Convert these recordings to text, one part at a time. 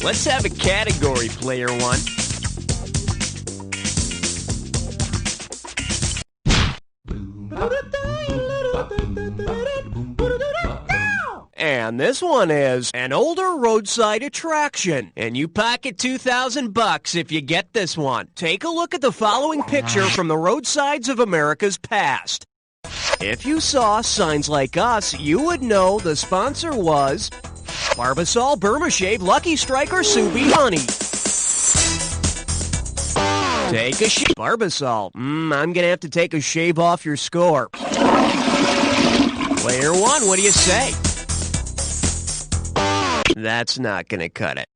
Let's have a category, player one. And this one is an older roadside attraction. And you pocket $2,000 if you get this one. Take a look at the following picture from the roadsides of America's past. If you saw signs like us, you would know the sponsor was Barbasol, Burnme Shave, Lucky Strike, or Subi Honey. Take a shave. Barbasol. I'm going to have to take a shave off your score. Player one, what do you say? That's not going to cut it.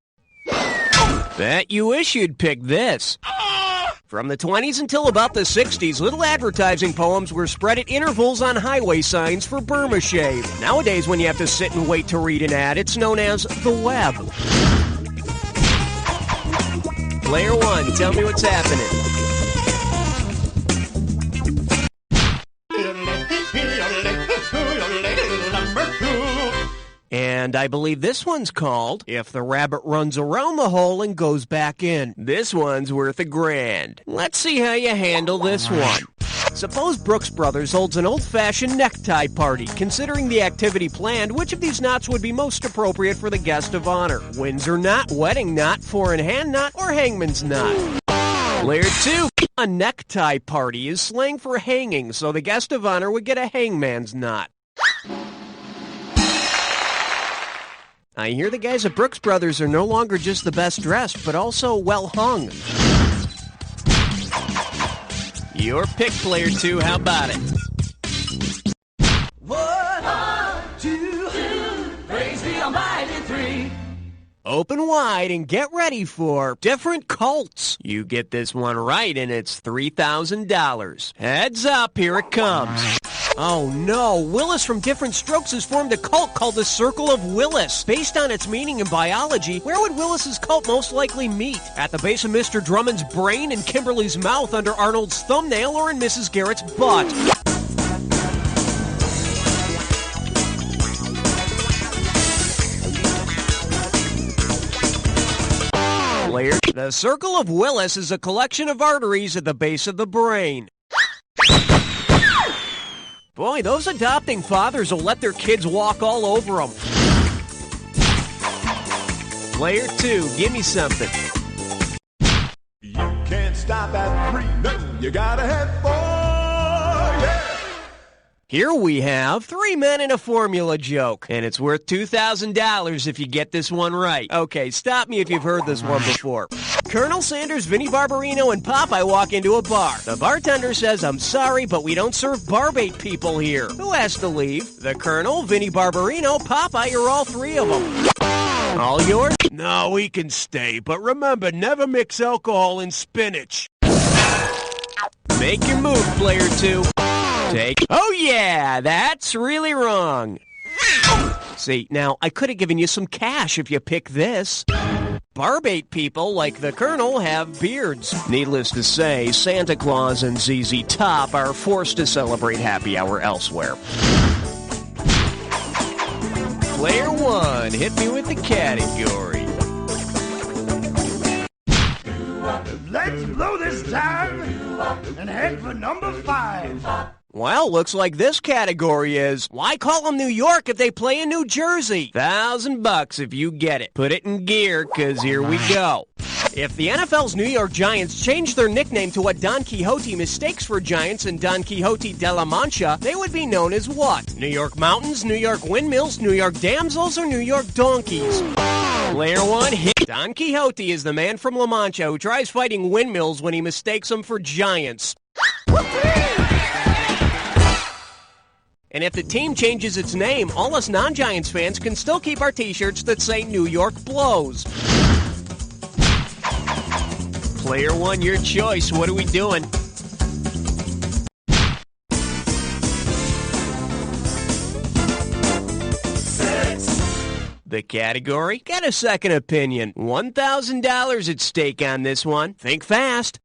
Bet you wish you'd pick this. From the 20s until about the 60s, little advertising poems were spread at intervals on highway signs for Burnme Shave. Nowadays, when you have to sit and wait to read an ad, it's known as the web. Player one, tell me what's happening. And I believe this one's called If the Rabbit Runs Around the Hole and Goes Back In. This one's worth $1,000. Let's see how you handle this one. Suppose Brooks Brothers holds an old-fashioned necktie party. Considering the activity planned, which of these knots would be most appropriate for the guest of honor? Windsor knot, wedding knot, four-in-hand knot, or hangman's knot? Player two, a necktie party is slang for hanging, so the guest of honor would get a hangman's knot. I hear the guys at Brooks Brothers are no longer just the best dressed, but also well hung. Your pick, player two. How about it? 1, 2, praise the Almighty 3. Open wide and get ready for different cults. You get this one right, and it's $3,000. Heads up, here it comes. Oh no, Willis from Different Strokes has formed a cult called the Circle of Willis. Based on its meaning in biology, where would Willis's cult most likely meet? At the base of Mr. Drummond's brain, in Kimberly's mouth, under Arnold's thumbnail, or in Mrs. Garrett's butt? The Circle of Willis is a collection of arteries at the base of the brain. Boy, those adopting fathers will let their kids walk all over them. Player two, give me something. You can't stop at 3, no, you gotta have 4, yeah! Here we have 3 men in a formula joke, and it's worth $2,000 if you get this one right. Okay, stop me if you've heard this one before. Colonel Sanders, Vinnie Barbarino, and Popeye walk into a bar. The bartender says, "I'm sorry, but we don't serve barbate people here." Who has to leave? The Colonel, Vinnie Barbarino, Popeye, or all 3 of them? All yours? No, we can stay, but remember, never mix alcohol in spinach. Make your move, player two. Oh yeah, that's really wrong. See, now, I could have given you some cash if you picked this. Barbate people, like the Colonel, have beards. Needless to say, Santa Claus and ZZ Top are forced to celebrate happy hour elsewhere. Player one, hit me with the category. Let's blow this time and head for number 5. Well, looks like this category is, why call them New York if they play in New Jersey? $1,000 if you get it. Put it in gear, because here we go. If the NFL's New York Giants changed their nickname to what Don Quixote mistakes for Giants and Don Quixote de la Mancha, they would be known as what? New York Mountains, New York Windmills, New York Damsels, or New York Donkeys? Player one, hit. Don Quixote is the man from La Mancha who tries fighting windmills when he mistakes them for giants. And if the team changes its name, all us non-Giants fans can still keep our t-shirts that say New York Blows. Player one, your choice. What are we doing? The category? Got a second opinion. $1,000 at stake on this one. Think fast.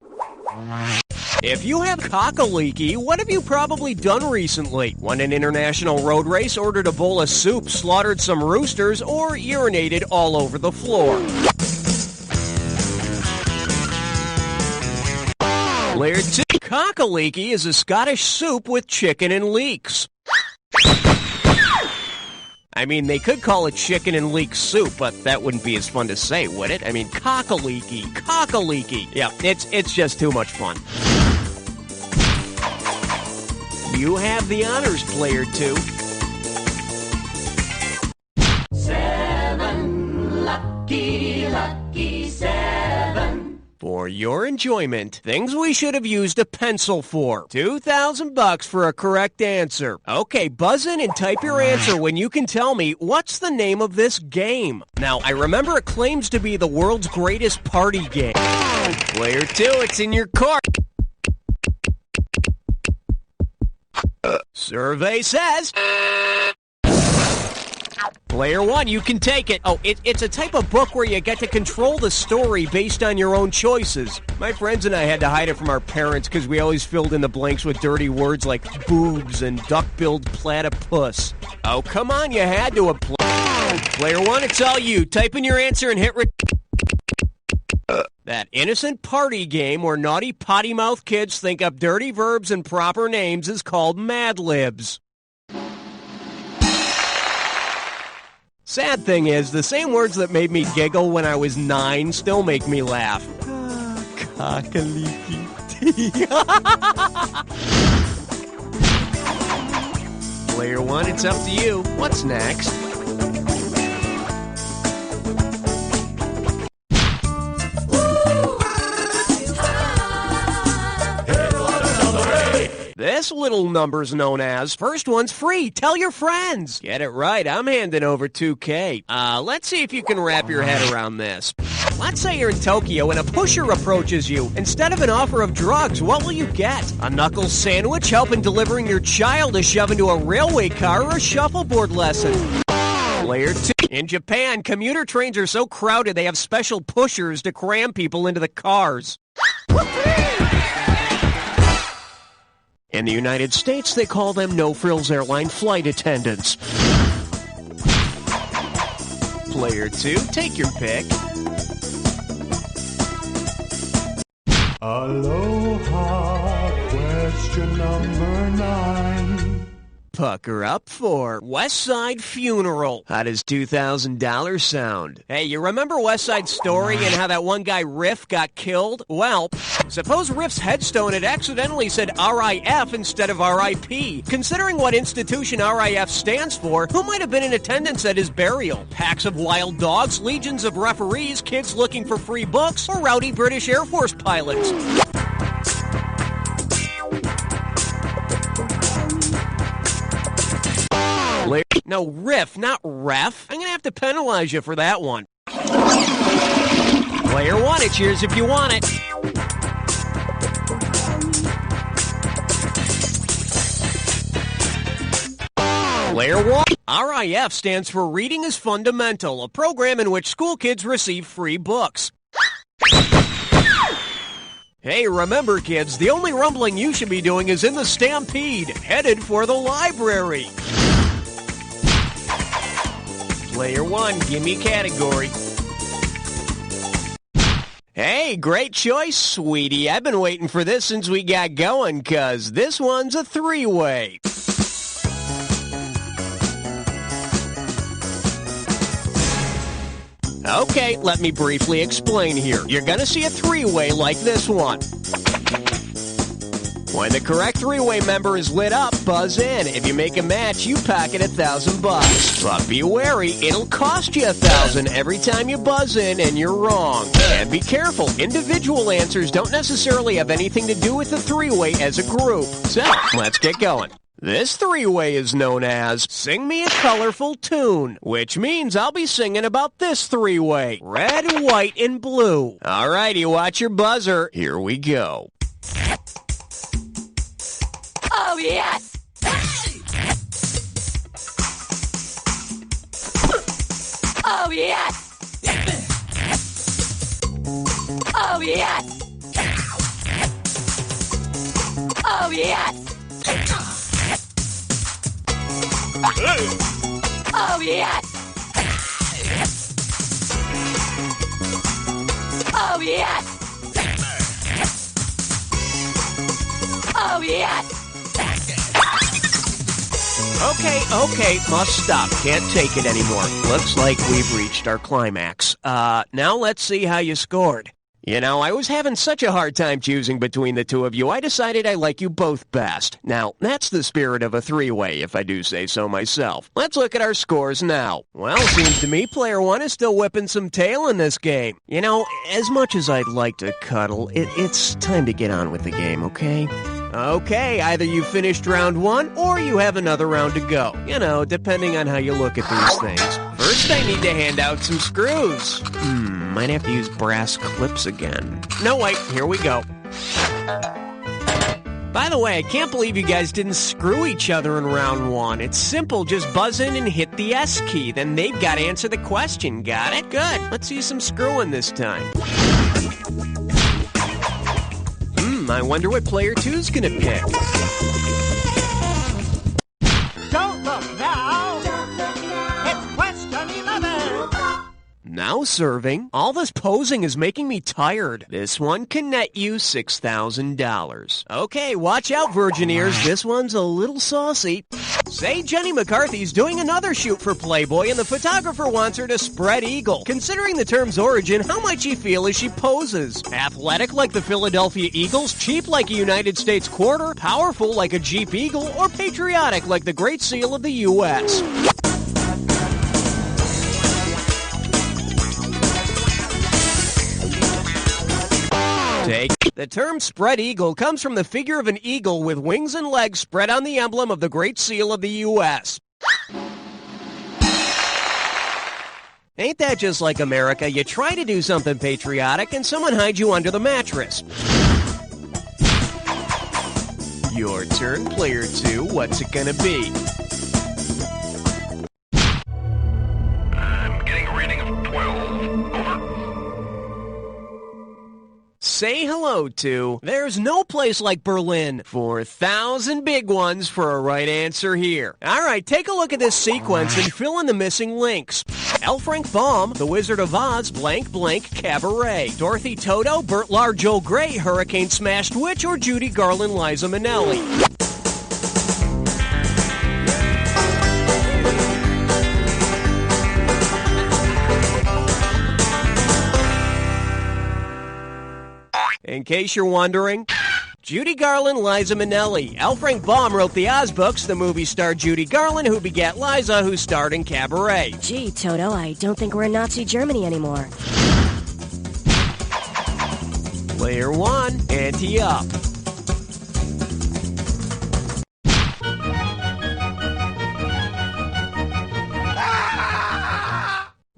If you have cock-a-leaky, what have you probably done recently? Won an international road race, ordered a bowl of soup, slaughtered some roosters, or urinated all over the floor? Player 2. Cock-a-leekie is a Scottish soup with chicken and leeks. I mean, they could call it chicken and leek soup, but that wouldn't be as fun to say, would it? I mean, cock-a-leekie, cock-a-leekie. Yeah, it's just too much fun. You have the honors, Player 2. 7, lucky 7. For your enjoyment, things we should have used a pencil for. $2,000 for a correct answer. Okay, buzz in and type your answer when you can tell me what's the name of this game. Now, I remember it claims to be the world's greatest party game. Player 2, it's in your cart. Survey says... Player 1, you can take it. Oh, it's a type of book where you get to control the story based on your own choices. My friends and I had to hide it from our parents because we always filled in the blanks with dirty words like boobs and duck-billed platypus. Oh, come on, you had to apply. Player 1, it's all you. Type in your answer and hit That innocent party game where naughty potty-mouthed kids think up dirty verbs and proper names is called Mad Libs. Sad thing is, the same words that made me giggle when I was 9 still make me laugh. Cock-a-leekie. Player 1, it's up to you. What's next? This little number's known as first one's free. Tell your friends. Get it right. I'm handing over $2K. Let's see if you can wrap your head around this. Let's say you're in Tokyo and a pusher approaches you. Instead of an offer of drugs, what will you get? A knuckle sandwich, help in delivering your child to shove into a railway car, or a shuffleboard lesson? Player 2. In Japan, commuter trains are so crowded they have special pushers to cram people into the cars. In the United States, they call them no-frills airline flight attendants. Player 2, take your pick. Aloha, question number 9. Pucker up for West Side Funeral. How does $2,000 sound? Hey, you remember West Side Story and how that one guy Riff got killed? Well, suppose Riff's headstone had accidentally said RIF instead of RIP. Considering what institution RIF stands for, who might have been in attendance at his burial? Packs of wild dogs, legions of referees, kids looking for free books, or rowdy British Air Force pilots? No, riff, not ref. I'm going to have to penalize you for that one. Player 1, it's yours if you want it. Player 1. RIF stands for Reading is Fundamental, a program in which school kids receive free books. Hey, remember, kids, the only rumbling you should be doing is in the stampede, headed for the library. Player 1, give me category. Hey, great choice, sweetie. I've been waiting for this since we got going, 'cause this one's a 3-way. Okay, let me briefly explain here. You're gonna see a 3-way like this one. When the correct 3-way member is lit up, buzz in. If you make a match, you pocket $1,000. But be wary, it'll cost you $1,000 every time you buzz in and you're wrong. And be careful, individual answers don't necessarily have anything to do with the 3-way as a group. So, let's get going. This 3-way is known as Sing Me a Colorful Tune, which means I'll be singing about this 3-way. Red, white, and blue. Alrighty, watch your buzzer. Here we go. Oh, yes! Oh, yes! Oh, yes! Oh, yes! Oh, yes! Oh, yes! yes! Okay, must stop. Can't take it anymore. Looks like we've reached our climax. Now let's see how you scored. You know, I was having such a hard time choosing between the two of you, I decided I like you both best. Now, that's the spirit of a three-way, if I do say so myself. Let's look at our scores now. Well, seems to me player one is still whipping some tail in this game. You know, as much as I'd like to cuddle, it's time to get on with the game, okay? Okay, either you finished round one, or you have another round to go. You know, depending on how you look at these things. First, I need to hand out some screws. Might have to use brass clips again. No, wait, here we go. By the way, I can't believe you guys didn't screw each other in round one. It's simple, just buzz in and hit the S key. Then they've got to answer the question. Got it? Good. Let's see some screwing this time. I wonder what player two's gonna pick. Don't look now. It's question 11. Now serving. All this posing is making me tired. This one can net you $6,000. Okay, watch out, virgin ears. This one's a little saucy. Say Jenny McCarthy's doing another shoot for Playboy and the photographer wants her to spread eagle. Considering the term's origin, how might she feel as she poses? Athletic like the Philadelphia Eagles, cheap like a United States quarter, powerful like a Jeep Eagle, or patriotic like the Great Seal of the U.S.? The term spread eagle comes from the figure of an eagle with wings and legs spread on the emblem of the Great Seal of the U.S. Ain't that just like America? You try to do something patriotic and someone hides you under the mattress. Your turn, player two. What's it gonna be? I'm getting a reading of 12. Over. Say hello to, there's no place like Berlin. 4,000 big ones for a right answer here. All right, take a look at this sequence and fill in the missing links. L. Frank Baum, The Wizard of Oz, blank blank, Cabaret. Dorothy Toto, Burt Lahr, Joe Gray, Hurricane Smashed Witch, or Judy Garland, Liza Minnelli. In case you're wondering, Judy Garland, Liza Minnelli. L. Frank Baum wrote the Oz books. The movie starred Judy Garland, who begat Liza, who starred in Cabaret. Gee, Toto, I don't think we're in Nazi Germany anymore. Player one, ante up.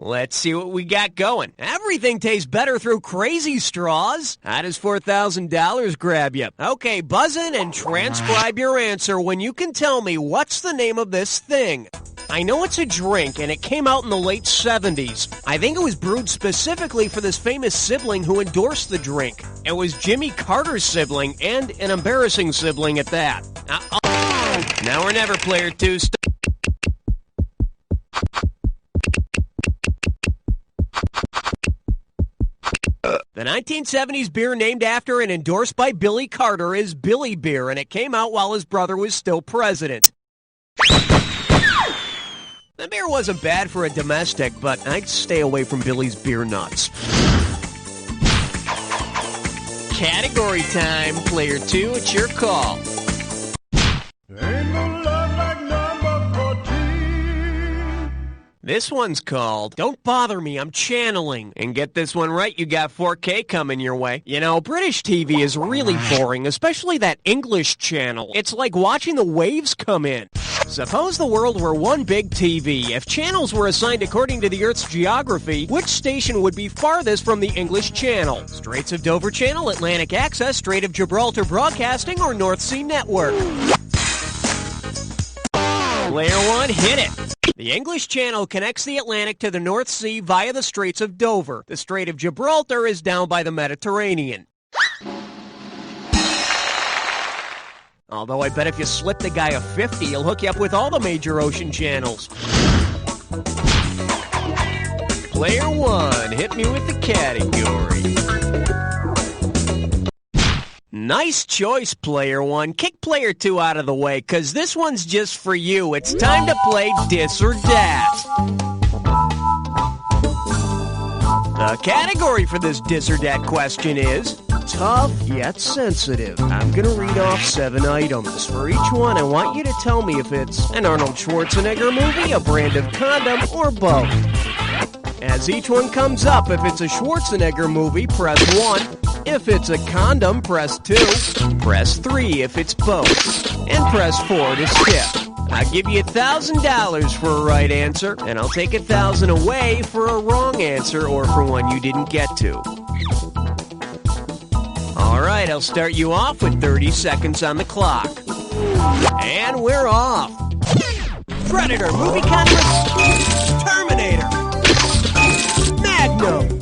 Let's see what we got going. Everything tastes better through crazy straws. How does $4,000 grab you? Okay, buzz in and transcribe your answer when you can tell me what's the name of this thing. I know it's a drink, and it came out in the late 70s. I think it was brewed specifically for this famous sibling who endorsed the drink. It was Jimmy Carter's sibling, and an embarrassing sibling at that. Now or never, player two. The 1970s beer named after and endorsed by Billy Carter is Billy Beer, and it came out while his brother was still president. The beer wasn't bad for a domestic, but I'd stay away from Billy's beer nuts. Category time. Player two, it's your call. Ain't no love like number 14. This one's called Don't Bother Me, I'm Channeling. And get this one right, you got 4K coming your way. You know, British TV is really boring, especially that English channel. It's like watching the waves come in. Suppose the world were one big TV. If channels were assigned according to the Earth's geography, which station would be farthest from the English Channel? Straits of Dover Channel, Atlantic Access, Strait of Gibraltar Broadcasting, or North Sea Network? Player one, hit it. The English Channel connects the Atlantic to the North Sea via the Straits of Dover. The Strait of Gibraltar is down by the Mediterranean. Although I bet if you slip the guy a 50, he'll hook you up with all the major ocean channels. Player one, hit me with the category. Nice choice, player one. Kick player two out of the way, because this one's just for you. It's time to play Dis or Dat. The category for this Dis or Dat question is tough yet sensitive. I'm going to read off 7 items. For each one, I want you to tell me if it's an Arnold Schwarzenegger movie, a brand of condom, or both. As each one comes up, if it's a Schwarzenegger movie, press 1. If it's a condom, press 2. Press 3 if it's both. And press 4 to skip. I'll give you $1,000 for a right answer, and I'll take $1,000 away for a wrong answer or for one you didn't get to. All right, I'll start you off with 30 seconds on the clock. And we're off. Predator, movie conference, Terminator, Magnum,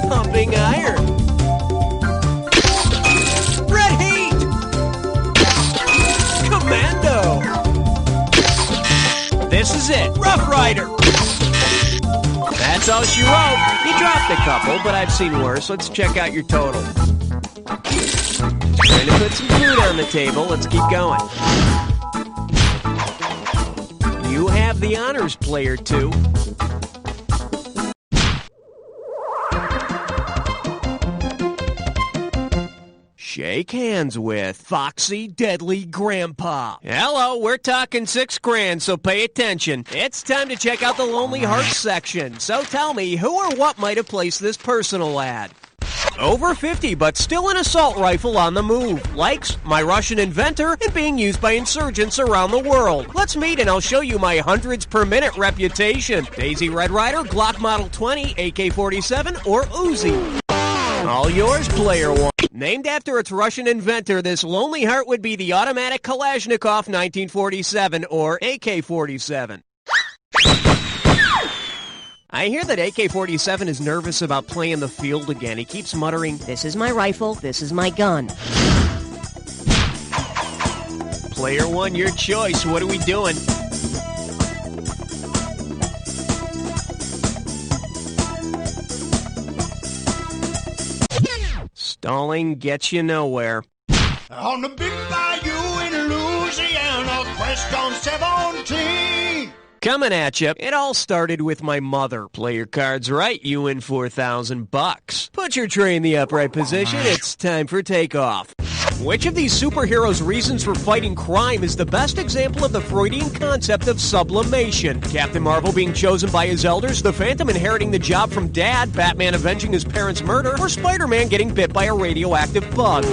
Pumping Iron, Red Heat, Commando. This is it, Rough Rider. That's all she wrote. You dropped a couple, but I've seen worse. Let's check out your total. Trying to put some food on the table. Let's keep going. You have the honors, player two. Shake hands with Foxy Deadly Grandpa. Hello, we're talking $6,000, so pay attention. It's time to check out the Lonely Hearts section. So tell me, who or what might have placed this personal ad? Over 50, but still an assault rifle on the move. Likes my Russian inventor and being used by insurgents around the world. Let's meet and I'll show you my hundreds per minute reputation. Daisy Red Ryder, Glock Model 20, AK-47, or Uzi. All yours, player one. Named after its Russian inventor, this Lonely Heart would be the automatic Kalashnikov 1947 or AK-47. I hear that AK-47 is nervous about playing the field again. He keeps muttering, This is my rifle, this is my gun. Player one, your choice. What are we doing? Stalling gets you nowhere. On the big bayou in Louisiana, quest on 17. Coming at you. It all started with my mother. Play your cards right, you win $4,000. Put your tray in the upright position. It's time for takeoff. Which of these superheroes' reasons for fighting crime is the best example of the Freudian concept of sublimation? Captain Marvel being chosen by his elders, the Phantom inheriting the job from Dad, Batman avenging his parents' murder, or Spider-Man getting bit by a radioactive bug?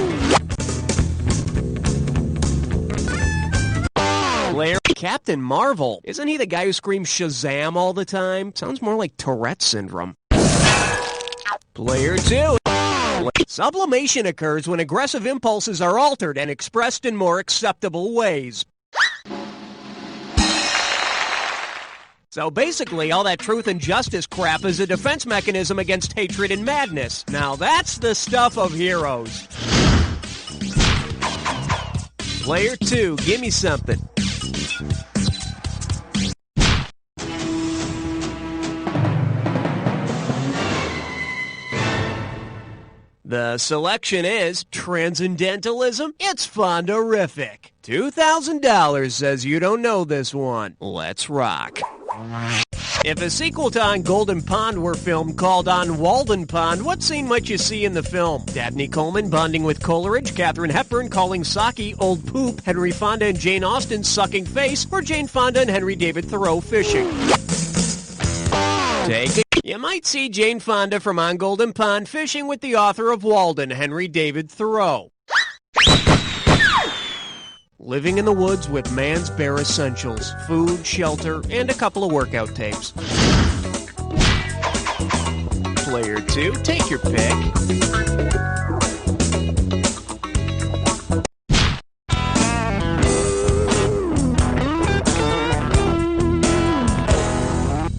Player Captain Marvel. Isn't he the guy who screams Shazam all the time? Sounds more like Tourette syndrome. Player two. Sublimation occurs when aggressive impulses are altered and expressed in more acceptable ways. So basically, all that truth and justice crap is a defense mechanism against hatred and madness. Now that's the stuff of heroes. Player two, give me something. The selection is Transcendentalism. It's Fondorific. $2,000 says you don't know this one. Let's rock. If a sequel to On Golden Pond were filmed called On Walden Pond, what scene might you see in the film? Dabney Coleman bonding with Coleridge, Katharine Hepburn calling Saki old poop, Henry Fonda and Jane Austen sucking face, or Jane Fonda and Henry David Thoreau fishing? Take it. You might see Jane Fonda from On Golden Pond fishing with the author of Walden, Henry David Thoreau. Living in the woods with man's bare essentials, food, shelter, and a couple of workout tapes. Player two, take your pick.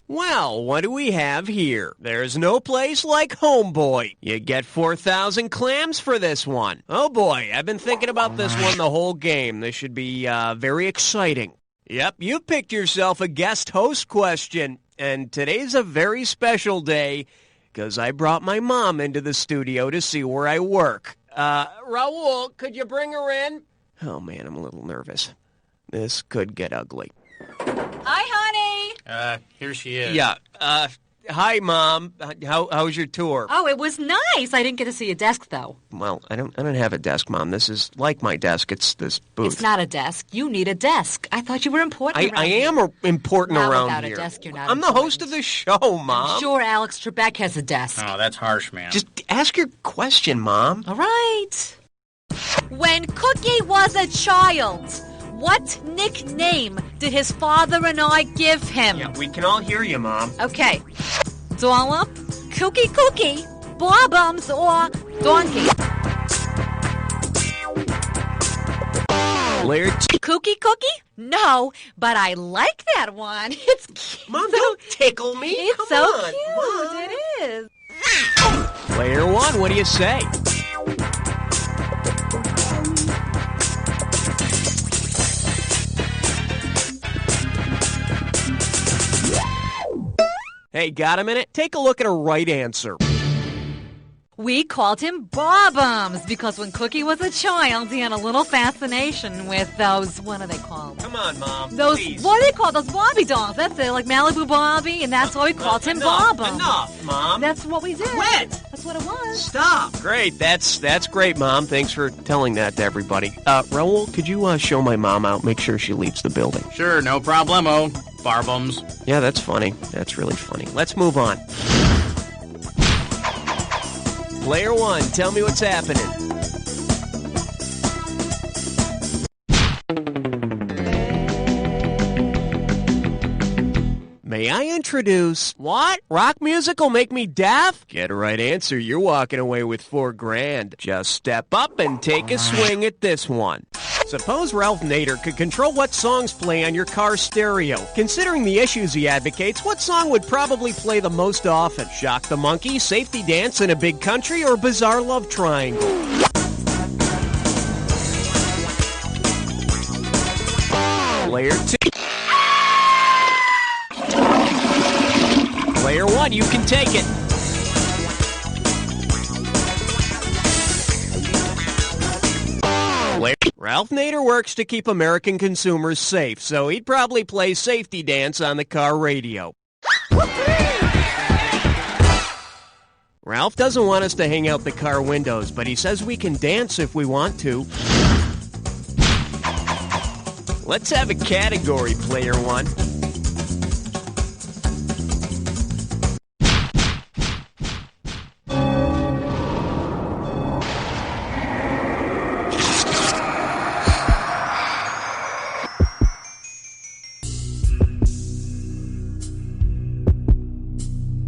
Well, what do we have here? There's no place like Homeboy. You get 4,000 clams for this one. Oh boy, I've been thinking about this one the whole game. This should be very exciting. Yep, you picked yourself a guest host question. And today's a very special day because I brought my mom into the studio to see where I work. Raul, could you bring her in? Oh, man, I'm a little nervous. This could get ugly. Hi, honey. Here she is. Yeah, hi, Mom. How was your tour? Oh, it was nice. I didn't get to see a desk, though. Well, I don't have a desk, Mom. This is like my desk. It's this booth. It's not a desk. You need a desk. I thought you were important around I here. am important Not around without here. a desk, you're not I'm the important. host of the show, Mom. I'm sure Alex Trebek has a desk. Oh, that's harsh, man. Just ask your question, Mom. All right. When Cookie was a child, what nickname did his father and I give him? Yeah, we can all hear you, Mom. Okay. Dollop, Cookie Cookie, Bob-Ums, or Donkey? Player Cookie Cookie? No, but I like that one. It's cute. Mom, don't tickle me. It's Come so on, cute. Mom. It is. Player 1, what do you say? Hey, got a minute? Take a look at a right answer. We called him Bob-Ums because when Cookie was a child, he had a little fascination with those, what are they called? Come on, Mom, Those, please. what are they called? Those Bobby dolls. That's it, like Malibu Bobby, and that's why we called him Bob-Ums. Enough, Mom. That's what we did. Quit. That's what it was. Stop. Great, that's great, Mom. Thanks for telling that to everybody. Raul, could you show my mom out? Make sure she leaves the building. Sure, no problemo. Barbums. Yeah, that's funny. That's really funny. Let's move on. Player 1, tell me what's happening. May I introduce... What? Rock music will make me deaf? Get a right answer. You're walking away with $4,000. Just step up and take a swing at this one. Suppose Ralph Nader could control what songs play on your car stereo. Considering the issues he advocates, what song would probably play the most often? Shock the Monkey, Safety Dance in a Big Country, or Bizarre Love Triangle? Player 2. Player 1, you can take it. Ralph Nader works to keep American consumers safe, so he'd probably play Safety Dance on the car radio. Ralph doesn't want us to hang out the car windows, but he says we can dance if we want to. Let's have a category, Player 1.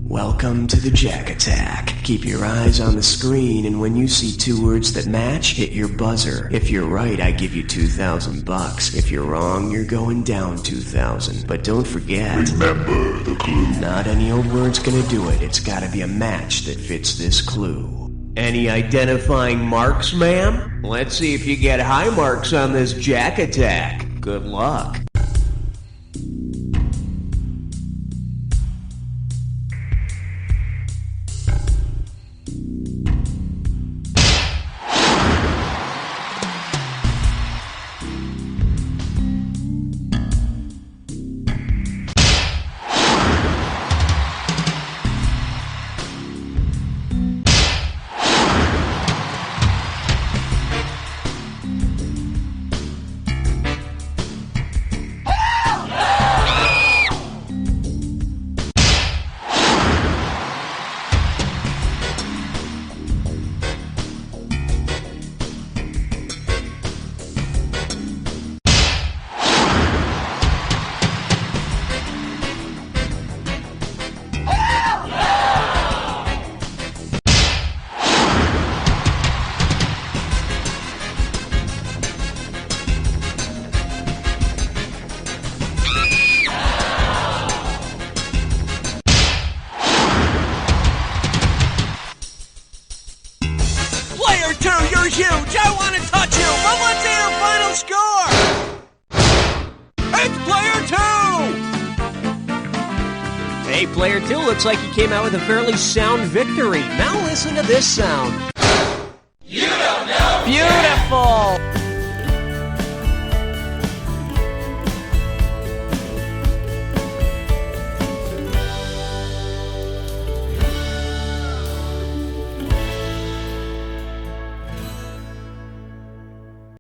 Welcome to the Jack Attack. Keep your eyes on the screen, and when you see two words that match, hit your buzzer. If you're right, I give you $2,000. If you're wrong, you're going down 2,000. But don't forget, Remember the clue. not any old word's gonna do it. It's gotta be a match that fits this clue. Any identifying marks, ma'am? Let's see if you get high marks on this Jack Attack. Good luck. You're huge. I want to touch you. But let's see your final score. It's player 2. Hey, player 2, looks like you came out with a fairly sound victory. Now listen to this sound. You don't Beautiful.